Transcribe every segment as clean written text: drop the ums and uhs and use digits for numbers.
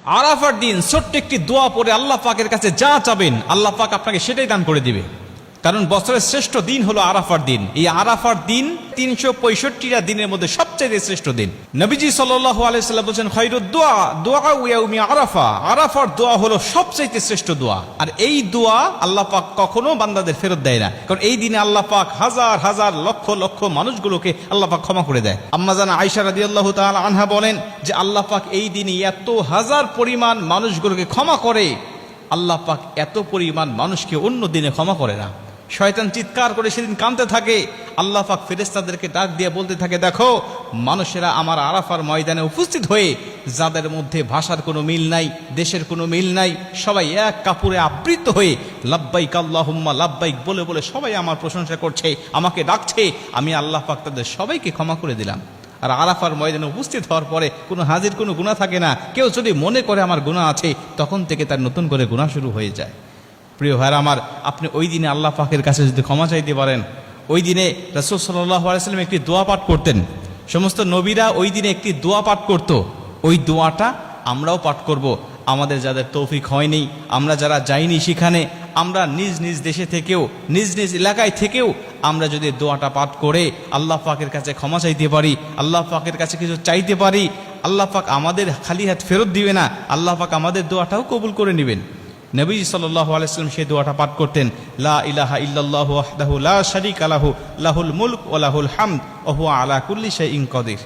আরাফার দিন ছোট্ট একটি দোয়া পড়ে আল্লাহ পাকের কাছে যা চাবেন আল্লাহ পাক আপনাকে সেটাই দান করে দিবে। কারণ বছরের শ্রেষ্ঠ দিন হলো আরাফার দিন। এই আরাফার দিন ৩৬৫টা দিনের মধ্যে সবচেয়ে শ্রেষ্ঠ দিন। নবীজি সাল্লাল্লাহু আলাইহি ওয়াসাল্লাম বলেছেন, খায়রুদ দুআ দুআ ইয়াউমি আরাফা। আরাফার দোয়া হলো সবচেয়ে শ্রেষ্ঠ দোয়া। আর এই দোয়া আল্লাহ পাক কখনো বান্দাদের ফেরত দেয় না, কারণ এই দিনে আল্লাহ পাক হাজার হাজার লক্ষ লক্ষ মানুষগুলোকে আল্লাহ পাক ক্ষমা করে দেয়। আম্মা জান আয়েশা রাদিয়াল্লাহু তাআলা আনহা বলেন যে আল্লাহ পাক এই দিনে এত হাজার পরিমাণ মানুষগুলোকে ক্ষমা করে, আল্লাহ পাক এত পরিমাণ মানুষকে অন্য দিনে ক্ষমা করে না। শয়তান চিৎকার করে সেদিন কাঁদতে থাকে। আল্লাহ পাক ফেরেশতাদেরকে ডাক দিয়ে বলতে থাকে, দেখো মানুষেরা আমার আরাফার ময়দানে উপস্থিত হয়ে যাদের মধ্যে ভাষার কোনো মিল নাই, দেশের কোনো মিল নাই, সবাই এক কাপড়ে আবৃত হয়ে লাব্বাইক আল্লাহুম্মা লাব্বাইক বলে বলে সবাই আমার প্রশংসা করছে, আমাকে ডাকছে। আমি আল্লাহ পাক তাদের সবাইকে ক্ষমা করে দিলাম। আর আরাফার ময়দানে উপস্থিত হওয়ার পরে কোনো হাজির কোনো গুনাহ থাকে না। কেউ যদি মনে করে আমার গুনাহ আছে, তখন থেকে তার নতুন করে গুনাহ শুরু হয়ে যায়। প্রিয় ভাইরা আমার, আপনি ওই দিনে আল্লাহ পাকের কাছে যদি ক্ষমা চাইতে পারেন, ওই দিনে রাসূল সাল্লাল্লাহু আলাইহি ওয়াসাল্লাম একটি দোয়া পাঠ করতেন। সমস্ত নবীরা ওই দিনে একটি দোয়া পাঠ করত। ওই দোয়াটা আমরাও পাঠ করব। আমাদের যাদের তৌফিক হয়নি, আমরা যারা যাইনি সেখানে, আমরা নিজ নিজ দেশে থেকেও, নিজ নিজ এলাকায় থেকেও আমরা যদি দোয়াটা পাঠ করে আল্লাহ পাকের কাছে ক্ষমা চাইতে পারি, আল্লাহ পাকের কাছে কিছু চাইতে পারি, আল্লাহ পাক আমাদের খালি হাত ফেরত দিবে না, আল্লাহ পাক আমাদের দোয়াটাও কবুল করে নেবেন। নবী সাল্লাল্লাহু আলাইহি ওয়াসাল্লাম সেই দোয়াটা পাঠ করতেন, লা ইলাহা ইল্লাল্লাহু ওয়াহদাহু লা শারীকা লাহু লাহুল মুলক ওয়া লাহুল হামদ ওয়া হুয়া আলা কুল্লি শাইইন কাদির।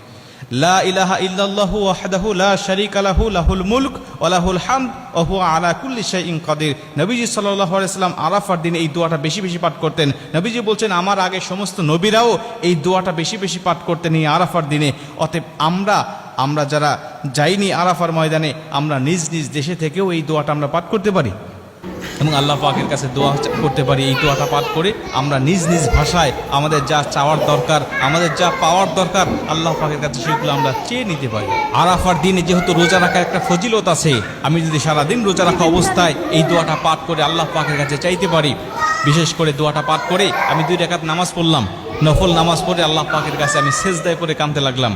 লা ইলাহা ইল্লাল্লাহু ওয়াহদাহু লা শারীকা লাহু লাহুল মুলক ওয়া লাহুল হামদ ওয়া হুয়া আলা কুল্লি শাইইন কাদির। নবীজি সাল্লাল্লাহু আলাইহি ওয়াসাল্লাম আরাফার দিনে এই দোয়াটা বেশি বেশি পাঠ করতেন। নবীজি বলছেন, আমার আগে সমস্ত নবীরাও এই দোয়াটা বেশি বেশি পাঠ করতেন এই আরাফার দিনে। অতএব আমরা যারা যাইনি আরাফার ময়দানে, আমরা নিজ নিজ দেশে থেকেও এই দোয়াটা আমরা পাঠ করতে পারি এবং আল্লাহ পাকের কাছে দোয়া করতে পারি। এই দোয়াটা পাঠ করে আমরা নিজ নিজ ভাষায় আমাদের যা চাওয়ার দরকার, আমাদের যা পাওয়ার দরকার, আল্লাহ পাকের কাছে সেগুলো আমরা চেয়ে নিতে পারি। আরাফার দিনে যেহেতু রোজা রাখার একটা ফজিলত আছে, আমি যদি সারাদিন রোজা রাখা অবস্থায় এই দোয়াটা পাঠ করে আল্লাহ পাকের কাছে চাইতে পারি, বিশেষ করে দোয়াটা পাঠ করে আমি 2 রাকাত নামাজ পড়লাম, নফল নামাজ পড়ে আল্লাহ পাকের কাছে আমি সেজদায় পড়ে কাঁদতে লাগলাম,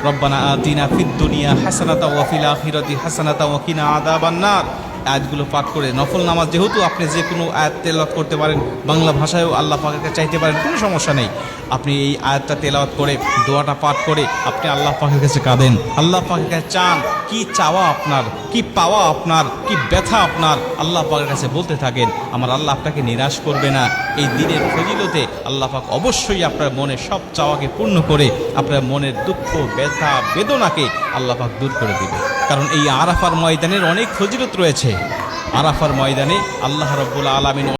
রব্বানা আতিনা ফিদ দুনিয়া হাসানাতাও ওয়া ফিল আখিরাতি হাসানাতাও ওয়া কিনা আযাবান নার। আয়াতগুলো পাঠ করে নফল নামাজ, যেহেতু আপনি যে কোনো আয়াত তেলাওয়াত করতে পারেন, বাংলা ভাষায়ও আল্লাহ পাকের কাছে চাইতে পারেন, কোনো সমস্যা নেই। আপনি এই আয়াতটা তেলাওয়াত করে দোয়াটা পাঠ করে আপনি আল্লাহ পাকের কাছে কাঁদেন, আল্লাহ পাকের কাছে চান, কি চাওয়া আপনার, কি পাওয়া আপনার, কি ব্যথা আপনার, আল্লাহ পাকের কাছে বলতে থাকেন। আমার আল্লাহ আপনাকে নিরাশ করবে না। এই দিনের ফজিলতে আল্লাহ পাক অবশ্যই আপনার মনের সব চাওয়াকে পূর্ণ করে আপনার মনের দুঃখ, ব্যথা, বেদনাকে আল্লাহ পাক দূর করে দিবে। কারণ এই আরাফার ময়দানের অনেক ফজিলত রয়েছে। আরাফার ময়দানে আল্লাহ রাব্বুল আলামিন